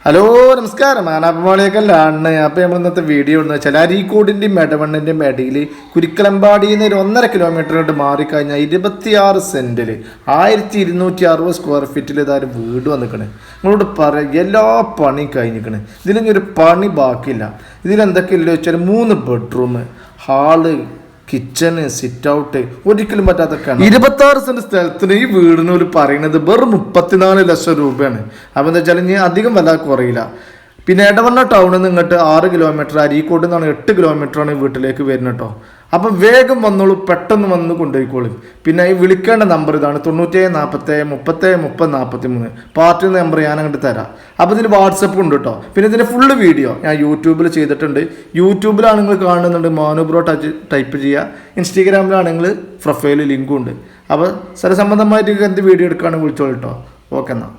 Hello നമസ്കാരം. ആനാപ്പമാളിയൊക്കെല്ലാണ്. അപ്പോൾ നമ്മൾ ഇന്നത്തെ വീഡിയോ എന്ന് വെച്ചാൽ അരീക്കോടിൻ്റെയും മെടവണ്ണിൻ്റെയും ഇടയിൽ കുരിക്കലമ്പാടിയിൽ നിന്ന് ഒരു 1.5 കിലോമീറ്റർ കൊണ്ട് മാറിക്കഴിഞ്ഞാൽ 26 സെൻറ്റിൽ 1260 സ്ക്വയർ ഫീറ്റിൽ ഇതാരും വീട് വന്നിക്കണേ. നിങ്ങളോട് പറയാം, എല്ലാ പണിയും കഴിഞ്ഞിക്കണേ. ഇതിലൊന്നും ഒരു പണി ബാക്കിയില്ല. ഇതിലെന്തൊക്കെയില്ല വെച്ചാൽ 3 bedroom, hall, kitchen, sit out, ഒരിക്കലും പറ്റാത്തൊക്കെയാണ്. 26 സെന്റ് സ്ഥലത്തിന് ഈ വീടിന് ഒരു പറയുന്നത് വെറും 34 ലക്ഷം രൂപയാണ്. അപ്പോൾ എന്താ വെച്ചാൽ ഇനി അധികം വില കുറയില്ല. പിന്നെ എടവണ്ണ ടൗണിൽ നിന്ന് ഇങ്ങോട്ട് 6 കിലോമീറ്റർ, അരീക്കോട് നിന്നാണ് 8 കിലോമീറ്ററാണ് വീട്ടിലേക്ക് വരുന്നത് കേട്ടോ. അപ്പം വേഗം വന്നോളൂ, പെട്ടെന്ന് വന്ന് കൊണ്ടുപോയിക്കോളൂ. പിന്നെ ഈ വിളിക്കേണ്ട നമ്പർ ഇതാണ് 97 47 30 30 43. പാർട്ടി നമ്പർ ഞാൻ അങ്ങോട്ട് തരാം. അപ്പോൾ ഇതിൽ വാട്സപ്പ് ഉണ്ട് കേട്ടോ. പിന്നെ ഇതിൻ്റെ ഫുള്ള് വീഡിയോ ഞാൻ യൂട്യൂബിൽ ചെയ്തിട്ടുണ്ട്. യൂട്യൂബിലാണ് നിങ്ങൾ കാണുന്നുണ്ട്, മാനുബ്രോ ടൈപ്പ് ചെയ്യുക. ഇൻസ്റ്റാഗ്രാമിലാണെങ്കിൽ പ്രൊഫൈൽ ലിങ്കും ഉണ്ട്. അപ്പോൾ സ്ഥലസംബന്ധമായിട്ട് എന്ത് വീഡിയോ എടുക്കുകയാണെങ്കിൽ വിളിച്ചോളൂ കേട്ടോ. ഓക്കെ എന്നാൽ.